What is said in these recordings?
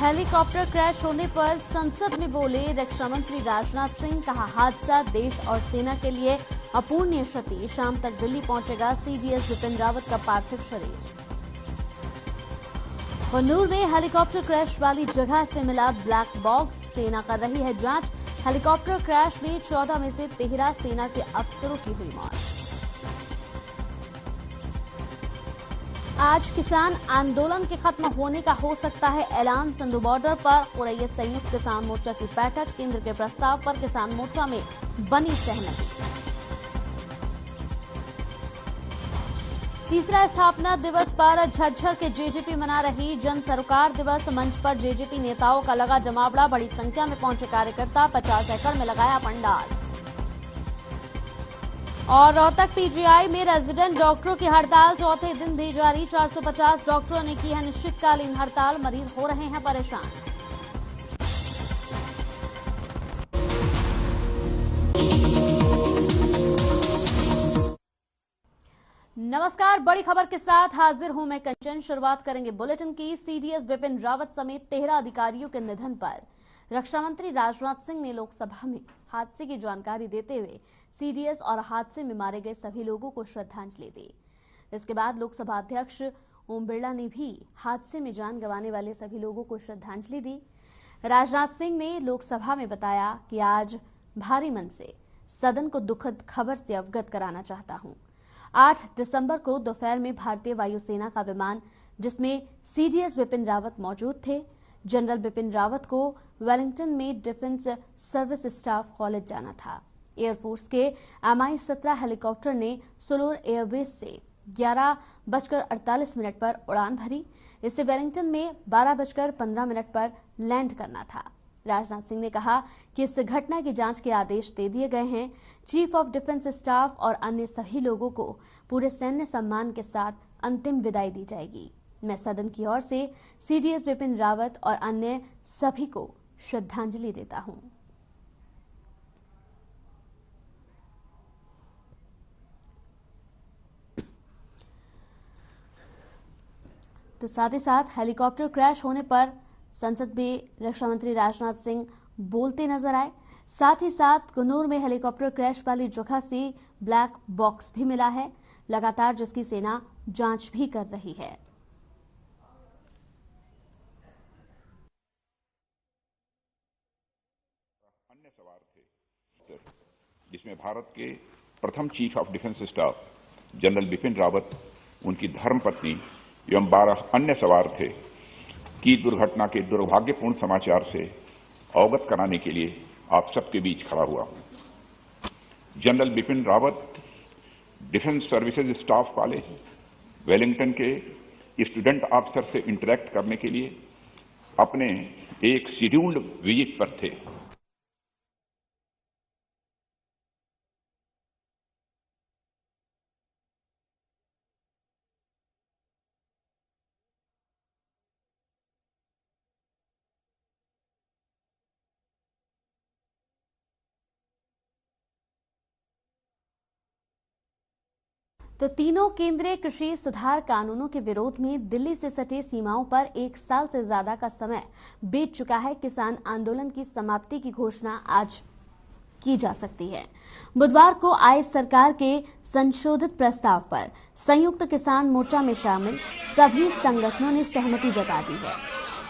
Helicopter crash होने पर संसद में बोले रक्षा मंत्री राजनाथ सिंह। कहा, हादसा देश और सेना के लिए अपूर्णीय क्षति। शाम तक दिल्ली पहुंचेगा सीडीएस बिपिन रावत का पार्थिव शरीर। कन्नूर में हेलीकॉप्टर क्रैश वाली जगह से मिला ब्लैक बॉक्स। सेना कर रही है जांच। हेलीकॉप्टर क्रैश में 14 में से 13 सेना के अफसरों की हुई मौत। आज किसान आंदोलन के खत्म होने का हो सकता है ऐलान। संधू बॉर्डर पर हो रही है संयुक्त किसान मोर्चा की बैठक। केंद्र के प्रस्ताव पर किसान मोर्चा में बनी सहमति। तीसरा स्थापना दिवस पर झज्जर के जेजेपी मना रही जन सरोकार दिवस। मंच पर जेजेपी नेताओं का लगा जमावड़ा। बड़ी संख्या में पहुंचे कार्यकर्ता। 50 एकड़ में लगाया पंडाल। और रोहतक पीजीआई में रेजिडेंट डॉक्टरों की हड़ताल चौथे दिन भी जारी। 450 डॉक्टरों ने की है अनिश्चितकालीन हड़ताल। मरीज हो रहे हैं परेशान। नमस्कार, बड़ी खबर के साथ हाजिर हूं मैं कंचन। शुरुआत करेंगे बुलेटिन की। सीडीएस बिपिन रावत समेत 13 अधिकारियों के निधन पर रक्षा मंत्री राजनाथ सिंह ने लोकसभा में हादसे की जानकारी देते हुए सीडीएस और हादसे में मारे गए सभी लोगों को श्रद्धांजलि दी। इसके बाद लोकसभा अध्यक्ष ओम बिरला ने भी हादसे में जान गंवाने वाले सभी लोगों को श्रद्धांजलि दी। राजनाथ सिंह ने लोकसभा में बताया कि आज भारी मन से सदन को दुखद खबर से अवगत कराना चाहता हूं। 8 दिसंबर को दोपहर में भारतीय वायुसेना का विमान जिसमें सीडीएस बिपिन रावत मौजूद थे। जनरल बिपिन रावत को वेलिंगटन में डिफेंस सर्विस स्टाफ कॉलेज जाना था। एयरफोर्स के MI-17 हेलीकॉप्टर ने सोलोर एयरबेस से 11:48 पर उड़ान भरी। इससे वेलिंगटन में 12:15 पर लैंड करना था। राजनाथ सिंह ने कहा कि इस घटना की जांच के आदेश दे दिए गए हैं। चीफ ऑफ डिफेंस स्टाफ और अन्य सभी लोगों को पूरे सैन्य सम्मान के साथ अंतिम विदाई दी जाएगी। मैं सदन की ओर से सीडीएस बिपिन रावत और अन्य सभी को श्रद्धांजलि देता हूं। तो साथ ही साथ हेलीकॉप्टर क्रैश होने पर संसद में रक्षा मंत्री राजनाथ सिंह बोलते नजर आए। साथ ही साथ कन्नूर में हेलीकॉप्टर क्रैश वाली जगह से ब्लैक बॉक्स भी मिला है लगातार, जिसकी सेना जांच भी कर रही है। अन्य सवार थे जिसमें भारत के प्रथम chief of defence staff general Bipin Rawat, उनकी धर्मपत्नी एवं 12 अन्य सवार थे की दुर्घटना के दुर्भाग्यपूर्ण समाचार से अवगत कराने के लिए आप सबके बीच खड़ा हुआ हूं। General Bipin Rawat defence services staff college Wellington के स्टूडेंट ऑफिसर से इंटरेक्ट करने के लिए अपने एक शेड्यूल्ड विजिट पर थे। तो तीनों केंद्रीय कृषि सुधार कानूनों के विरोध में दिल्ली से सटे सीमाओं पर 1 साल से ज्यादा का समय बीत चुका है। किसान आंदोलन की समाप्ति की घोषणा आज की जा सकती है। बुधवार को आए सरकार के संशोधित प्रस्ताव पर संयुक्त किसान मोर्चा में शामिल सभी संगठनों ने सहमति जता दी है।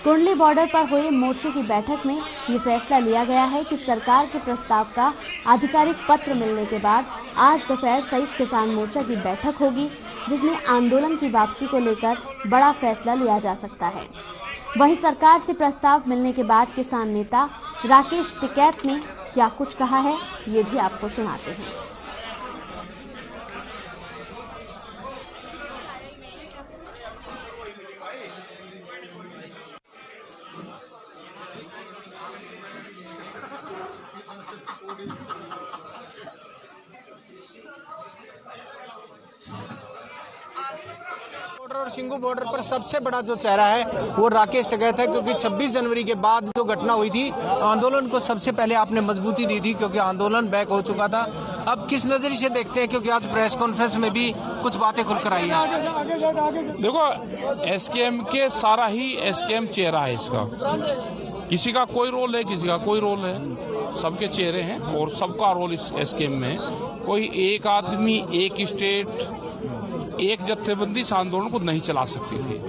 कुंडली बॉर्डर पर हुए मोर्चे की बैठक में ये फैसला लिया गया है कि सरकार के प्रस्ताव का आधिकारिक पत्र मिलने के बाद आज दोपहर संयुक्त किसान मोर्चा की बैठक होगी, जिसमें आंदोलन की वापसी को लेकर बड़ा फैसला लिया जा सकता है। वहीं सरकार से प्रस्ताव मिलने के बाद किसान नेता राकेश टिकैत ने क्या कुछ कहा है, ये भी आपको सुनाते हैं। और सिंगू बॉर्डर पर सबसे बड़ा जो चेहरा है वो राकेश टिकैत है, क्योंकि 26 जनवरी के बाद जो घटना हुई थी आंदोलन को सबसे पहले आपने मजबूती दी थी, क्योंकि आंदोलन बैक हो चुका था। अब किस नजरिए से देखते हैं, क्योंकि आज प्रेस कॉन्फ्रेंस में भी कुछ बातें खुलकर आई हैं। देखो, एसकेएम के सारा ही एसकेएम चेहरा है इसका, किसी का कोई रोल है, किसी का कोई रोल है, सबके चेहरे हैं और सबका रोल इस एसकेएम में है। कोई एक आदमी, एक स्टेट, एक जत्थेबंदी इस आंदोलन को नहीं चला सकती थी।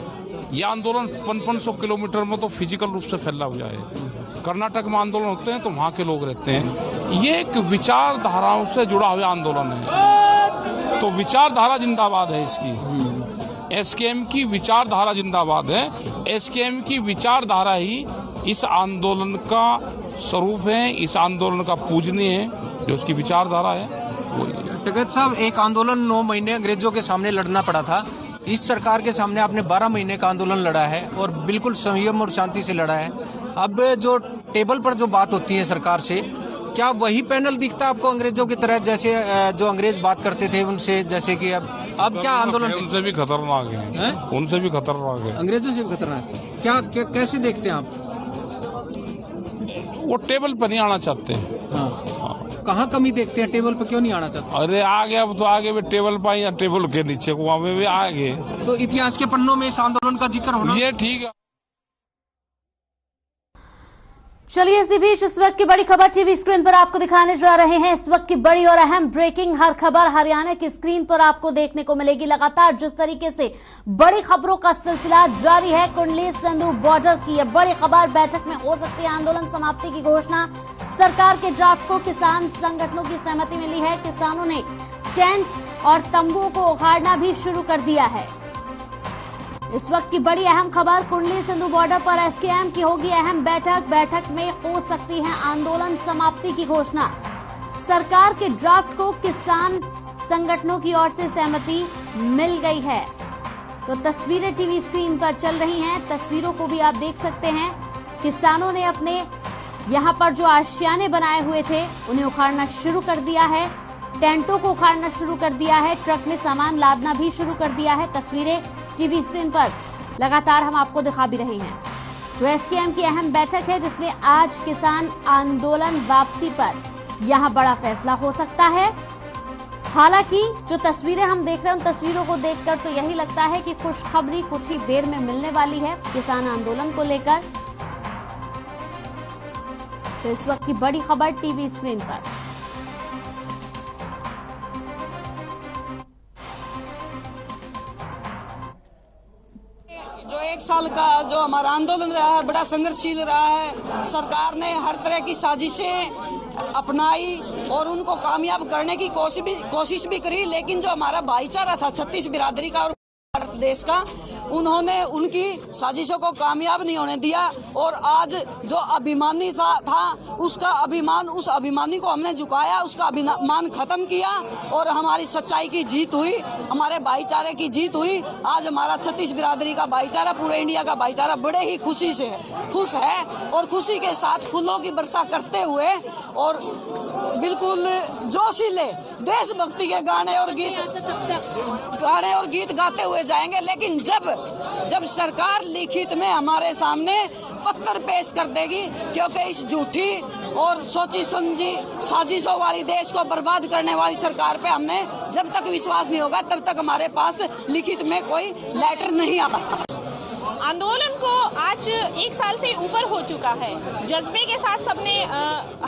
यह आंदोलन 500 किलोमीटर में तो फिजिकल रूप से फैला हुआ है। कर्नाटक में आंदोलन होते हैं तो वहाँ के लोग रहते हैं। ये एक विचारधाराओं से जुड़ा हुआ आंदोलन है, तो विचारधारा जिंदाबाद है इसकी। एसकेएम की विचारधारा जिंदाबाद है। एसकेएम की विचारधारा ही इस आंदोलन का स्वरूप है, इस आंदोलन का पूजनीय है, जो उसकी विचारधारा है वही है। टिकैत साहब, एक आंदोलन 9 महीने अंग्रेजों के सामने लड़ना पड़ा था। इस सरकार के सामने आपने 12 महीने का आंदोलन लड़ा है और बिल्कुल संयम और शांति से लड़ा है। अब जो टेबल पर जो बात होती है सरकार से, क्या वही पैनल दिखता है आपको अंग्रेजों की तरह, जैसे जो अंग्रेज बात करते थे उनसे, जैसे कि अब क्या आंदोलन उनसे भी खतरनाक है, उनसे भी खतरनाक है, अंग्रेजों से भी खतरनाक? क्या कैसे देखते हैं आप? वो टेबल पर नहीं आना चाहते हैं। कहाँ कमी देखते हैं, टेबल पर क्यों नहीं आना चाहते? अरे आगे, अब तो आगे भी टेबल पर या टेबल के नीचे कुआं में भी आगे। तो इतिहास के पन्नों में इस आंदोलन का जिक्र होना, ये ठीक है। चलिए, इसी बीच इस वक्त की बड़ी खबर टीवी स्क्रीन पर आपको दिखाने जा रहे हैं। इस वक्त की बड़ी और अहम ब्रेकिंग हर खबर हरियाणा की स्क्रीन पर आपको देखने को मिलेगी। लगातार जिस तरीके से बड़ी खबरों का सिलसिला जारी है, कुंडली सिंधु बॉर्डर की यह बड़ी खबर, बैठक में हो सकती है आंदोलन समाप्ति की घोषणा। सरकार के ड्राफ्ट को किसान संगठनों की सहमति मिली है। किसानों ने टेंट और तंबुओं को उखाड़ना भी शुरू कर दिया है। इस वक्त की बड़ी अहम खबर, कुंडली सिंधु बॉर्डर पर एसकेएम की होगी अहम बैठक। बैठक में हो सकती है आंदोलन समाप्ति की घोषणा। सरकार के ड्राफ्ट को किसान संगठनों की ओर से सहमति मिल गई है। तो तस्वीरें टीवी स्क्रीन पर चल रही हैं, तस्वीरों को भी आप देख सकते हैं। किसानों ने अपने यहाँ पर जो आशियाने बनाए हुए थे उन्हें उखाड़ना शुरू कर दिया है, टेंटों को उखाड़ना शुरू कर दिया है, ट्रक में सामान लादना भी शुरू कर दिया है। तस्वीरें टीवी स्क्रीन पर लगातार हम आपको दिखा भी रहे हैं। तो एसकेएम की अहम बैठक है जिसमें आज किसान आंदोलन वापसी पर यहां बड़ा फैसला हो सकता है। हालांकि जो तस्वीरें हम देख रहे हैं, उन तस्वीरों को देखकर तो यही लगता है कि खुशखबरी कुछ ही देर में मिलने वाली है किसान आंदोलन को लेकर। तो इस वक्त की बड़ी खबर टीवी स्क्रीन पर। जो 1 साल का जो हमारा आंदोलन रहा है, बड़ा संघर्षशील रहा है। सरकार ने हर तरह की साजिशें अपनाई और उनको कामयाब करने की कोशिश भी करी, लेकिन जो हमारा भाईचारा था 36 बिरादरी का और भारत देश का, उन्होंने उनकी साजिशों को कामयाब नहीं होने दिया। और आज जो अभिमानी था उसका अभिमान, उस अभिमानी को हमने झुकाया, उसका अभिमान खत्म किया और हमारी सच्चाई की जीत हुई, हमारे भाईचारे की जीत हुई। आज हमारा 36 बिरादरी का भाईचारा, पूरे इंडिया का भाईचारा बड़े ही खुश है और खुशी के साथ फूलों की वर्षा करते हुए और बिल्कुल जोशीले देशभक्ति के गाने और गीत गाते हुए जाएंगे। लेकिन जब सरकार लिखित में हमारे सामने पत्थर पेश कर देगी, क्योंकि इस झूठी और सोची समझी साजिशों वाली, देश को बर्बाद करने वाली सरकार पे हमने जब तक विश्वास नहीं होगा तब तक हमारे पास लिखित में कोई लेटर नहीं आता। आंदोलन को आज 1 साल से ऊपर हो चुका है। जज्बे के साथ सबने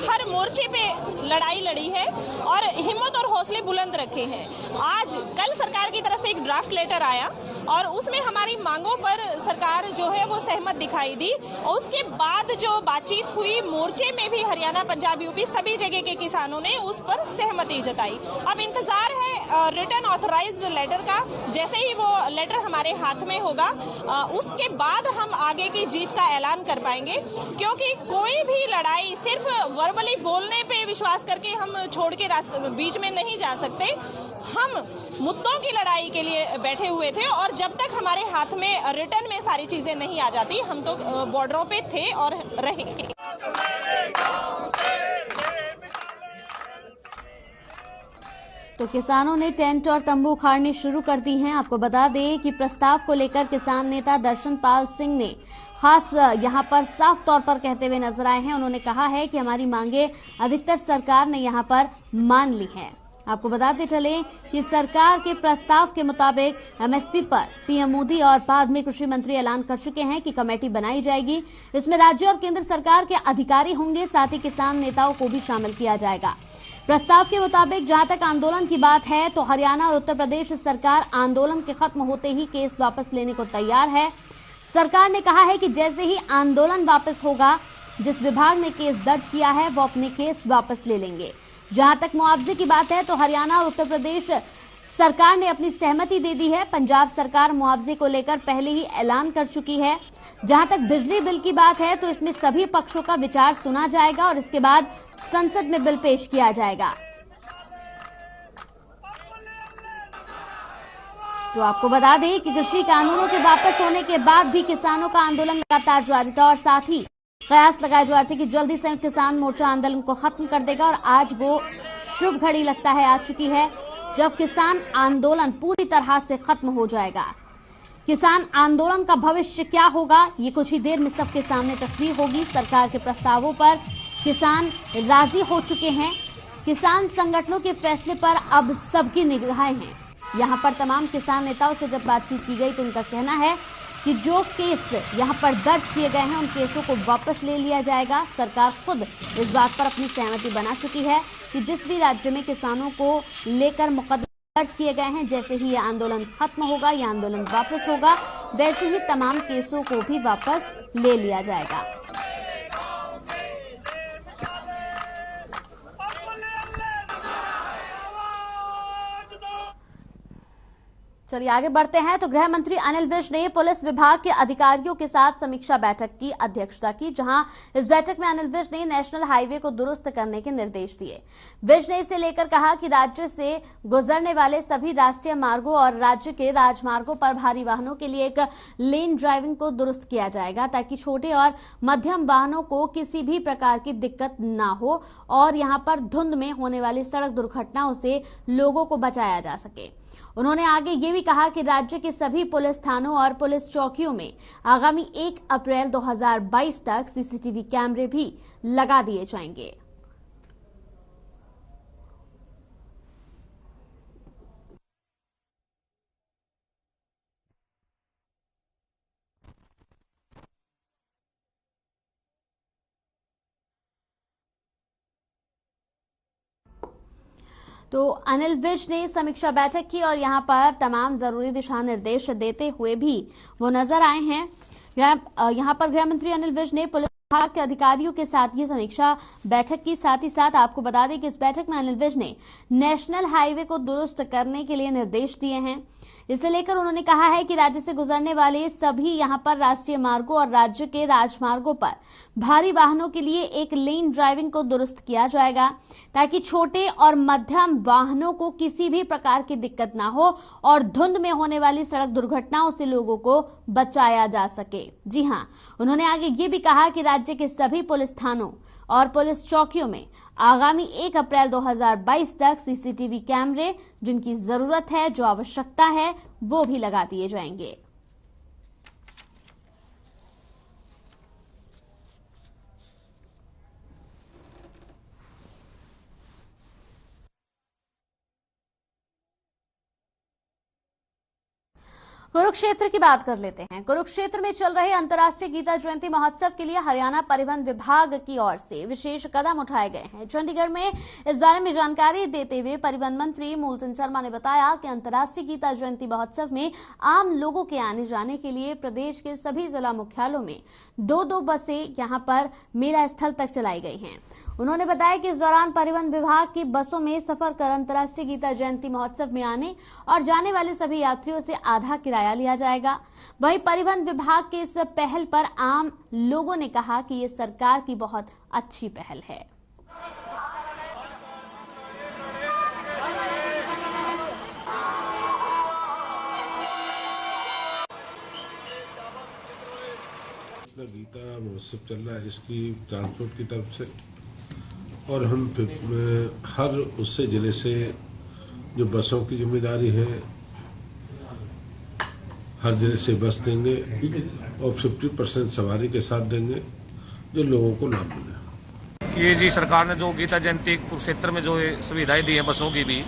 हर मोर्चे पे लड़ाई लड़ी है और हिम्मत और हौसले बुलंद रखे हैं। आज कल सरकार की तरफ से एक ड्राफ्ट लेटर आया और उसमें हमारी मांगों पर सरकार जो है वो सहमत दिखाई दी और उसके बाद जो बातचीत हुई मोर्चे में भी हरियाणा, पंजाब, यूपी सभी जगह के किसानों ने उस पर सहमति जताई। अब इंतजार है रिटर्न ऑथराइज्ड लेटर का। जैसे ही वो लेटर हमारे हाथ में होगा उसके बाद हम आगे की जीत का ऐलान कर पाएंगे, क्योंकि कोई भी लड़ाई सिर्फ वर्बली बोलने पे विश्वास करके हम छोड़ के रास्ते बीच में नहीं जा सकते। हम मुद्दों की लड़ाई के लिए बैठे हुए थे और जब तक हमारे हाथ में रिटर्न में सारी चीजें नहीं आ जाती, हम तो बॉर्डरों पे थे और रहेंगे। तो किसानों ने टेंट और तंबू उखाड़नी शुरू कर दी हैं। आपको बता दें कि प्रस्ताव को लेकर किसान नेता दर्शनपाल सिंह ने खास यहां पर साफ तौर पर कहते हुए नजर आए हैं। उन्होंने कहा है कि हमारी मांगे अधिकतर सरकार ने यहां पर मान ली हैं। आपको बताते चले कि सरकार के प्रस्ताव के मुताबिक एमएसपी पर पीएम मोदी और बाद में कृषि मंत्री ऐलान कर चुके हैं कि कमेटी बनाई जाएगी। इसमें राज्य और केंद्र सरकार के अधिकारी होंगे, साथ ही किसान नेताओं को भी शामिल किया जाएगा। प्रस्ताव के मुताबिक जहां तक आंदोलन की बात है तो हरियाणा और उत्तर प्रदेश सरकार आंदोलन के खत्म होते ही केस वापस लेने को तैयार है। सरकार ने कहा है कि जैसे ही आंदोलन वापस होगा, जिस विभाग ने केस दर्ज किया है वो अपने केस वापस ले लेंगे। जहां तक मुआवजे की बात है तो हरियाणा और उत्तर प्रदेश सरकार ने अपनी सहमति दे दी है। पंजाब सरकार मुआवजे को लेकर पहले ही ऐलान कर चुकी है। जहां तक बिजली बिल की बात है तो इसमें सभी पक्षों का विचार सुना जाएगा और इसके बाद संसद में बिल पेश किया जाएगा। तो आपको बता दें कि कृषि कानूनों के वापस होने के बाद भी किसानों का आंदोलन लगातार जारी था और साथ ही कयास लगाए जा रहे थे कि जल्दी संयुक्त किसान मोर्चा आंदोलन को खत्म कर देगा और आज वो शुभ घड़ी लगता है आ चुकी है जब किसान आंदोलन पूरी तरह से खत्म हो जाएगा। किसान आंदोलन का भविष्य क्या होगा, ये कुछ ही देर में सबके सामने तस्वीर होगी। सरकार के प्रस्तावों पर किसान राजी हो चुके हैं। किसान संगठनों के फैसले पर अब सबकी निगाहें हैं। यहां पर तमाम किसान नेताओं से जब बातचीत की गई तो उनका कहना है कि जो केस यहां पर दर्ज किए गए हैं उन केसों को वापस ले लिया जाएगा। सरकार खुद इस बात पर अपनी सहमति बना चुकी है कि जिस भी राज्य में किसानों को लेकर मुकदमे दर्ज किए गए हैं, जैसे ही ये आंदोलन खत्म होगा, ये आंदोलन वापस होगा, वैसे ही तमाम केसों को भी वापस ले लिया जाएगा। चलिए आगे बढ़ते हैं। तो गृह मंत्री अनिल विज ने पुलिस विभाग के अधिकारियों के साथ समीक्षा बैठक की अध्यक्षता की, जहां इस बैठक में अनिल विज ने नेशनल हाईवे को दुरुस्त करने के निर्देश दिए। विज ने इसे लेकर कहा कि राज्य से गुजरने वाले सभी राष्ट्रीय मार्गों और राज्य के राजमार्गों पर भारी वाहनों के लिए एक लेन ड्राइविंग को दुरुस्त किया जाएगा ताकि छोटे और मध्यम वाहनों को किसी भी प्रकार की दिक्कत न हो और यहां पर धुंध में होने वाली सड़क दुर्घटनाओं से लोगों को बचाया जा सके। उन्होंने आगे ये भी कहा कि राज्य के सभी पुलिस थानों और पुलिस चौकियों में आगामी 1 अप्रैल 2022 तक सीसीटीवी कैमरे भी लगा दिए जाएंगे। तो अनिल विज ने समीक्षा बैठक की और यहां पर तमाम जरूरी दिशा निर्देश देते हुए भी वो नजर आए हैं। यहां पर गृह मंत्री अनिल विज ने पुलिस विभाग के अधिकारियों के साथ ये समीक्षा बैठक की। साथ ही साथ आपको बता दें कि इस बैठक में अनिल विज ने नेशनल हाईवे को दुरुस्त करने के लिए निर्देश दिए हैं। इसे लेकर उन्होंने कहा है कि राज्य से गुजरने वाले सभी यहां पर राष्ट्रीय मार्गों और राज्य के राजमार्गों पर भारी वाहनों के लिए एक लेन ड्राइविंग को दुरुस्त किया जाएगा ताकि छोटे और मध्यम वाहनों को किसी भी प्रकार की दिक्कत ना हो और धुंध में होने वाली सड़क दुर्घटनाओं से लोगों को बचाया जा सके। जी हां, उन्होंने आगे ये भी कहा कि राज्य के सभी पुलिस थानों और पुलिस चौकियों में आगामी 1 अप्रैल 2022 तक सीसीटीवी कैमरे जिनकी जरूरत है, जो आवश्यकता है, वो भी लगा दिए जाएंगे। कुरुक्षेत्र की बात कर लेते हैं। कुरुक्षेत्र में चल रहे अंतर्राष्ट्रीय गीता जयंती महोत्सव के लिए हरियाणा परिवहन विभाग की ओर से विशेष कदम उठाए गए हैं। चंडीगढ़ में इस बारे में जानकारी देते हुए परिवहन मंत्री मूलचंद शर्मा ने बताया कि अंतर्राष्ट्रीय गीता जयंती महोत्सव में आम लोगों के आने जाने के लिए प्रदेश के सभी जिला मुख्यालयों में 2-2 बसें यहां पर मेला स्थल तक चलाई गई हैं। उन्होंने बताया कि इस दौरान परिवहन विभाग की बसों में सफर कर अंतर्राष्ट्रीय गीता जयंती महोत्सव में आने और जाने वाले सभी यात्रियों से आधा किराया लिया जाएगा। वहीं परिवहन विभाग के इस पहल पर आम लोगों ने कहा कि ये सरकार की बहुत अच्छी पहल है। गीता महोत्सव चल रहा है इसकी ट्रांसपोर्ट की तरफ से, और हम हर उससे जिले से जो बसों की जिम्मेदारी है हर जगह से बस देंगे और 50% सवारी के साथ देंगे जो लोगों को लाभ मिले। ये जी सरकार ने जो गीता जयंती कुरुक्षेत्र में जो सुविधाएं दी हैं बसों की भी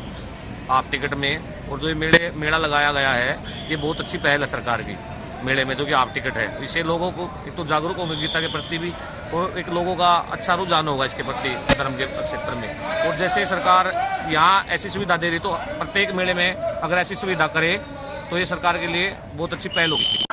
हाफ टिकट में, और जो ये मेला लगाया गया है, ये बहुत अच्छी पहल है सरकार की। मेले में जो कि हाफ टिकट है, इससे लोगों को एक तो जागरूक होंगे गीता के प्रति भी, और एक लोगों का अच्छा रुझान होगा इसके प्रति धर्म के क्षेत्र में। और जैसे सरकार यहाँ ऐसी सुविधा दे रही, तो प्रत्येक मेले में अगर ऐसी सुविधा करे तो ये सरकार के लिए बहुत अच्छी पहल होगी।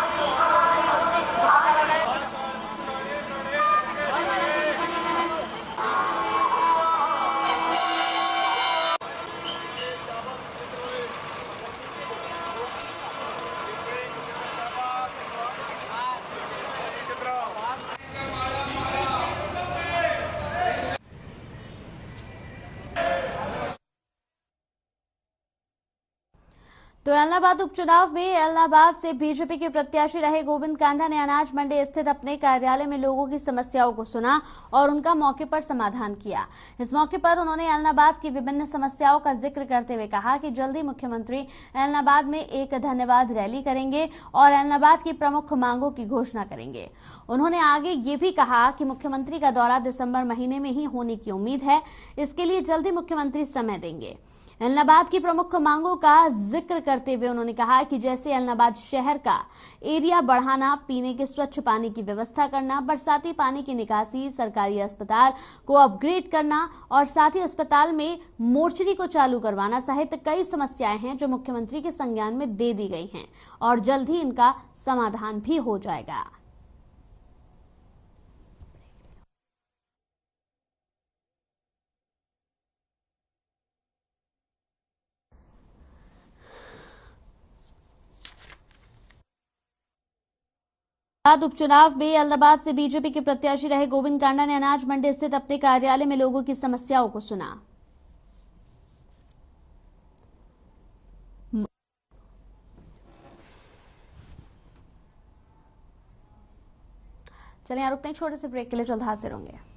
तो एलनाबाद उपचुनाव में एलनाबाद से बीजेपी के प्रत्याशी रहे गोविंद कांडा ने अनाज मंडी स्थित अपने कार्यालय में लोगों की समस्याओं को सुना और उनका मौके पर समाधान किया। इस मौके पर उन्होंने एलनाबाद की विभिन्न समस्याओं का जिक्र करते हुए कहा कि जल्दी मुख्यमंत्री एलनाबाद में एक धन्यवाद रैली करेंगे और एलनाबाद की प्रमुख मांगों की घोषणा करेंगे। उन्होंने आगे ये भी कहा कि मुख्यमंत्री का दौरा दिसंबर महीने में ही होने की उम्मीद है, इसके लिए जल्दी मुख्यमंत्री समय देंगे। एलनाबाद की प्रमुख मांगों का जिक्र करते हुए उन्होंने कहा कि जैसे एलनाबाद शहर का एरिया बढ़ाना, पीने के स्वच्छ पानी की व्यवस्था करना, बरसाती पानी की निकासी, सरकारी अस्पताल को अपग्रेड करना और साथ ही अस्पताल में मोर्चरी को चालू करवाना सहित कई समस्याएं हैं जो मुख्यमंत्री के संज्ञान में दे दी गई हैं और जल्द ही इनका समाधान भी हो जाएगा। उपचुनाव में एलनाबाद से बीजेपी के प्रत्याशी रहे गोविंद कांडा ने अनाज मंडी स्थित अपने कार्यालय में लोगों की समस्याओं को सुना। चलिए यहाँ रुकते हैं, छोटे से ब्रेक के लिए जल्द हाजिर होंगे।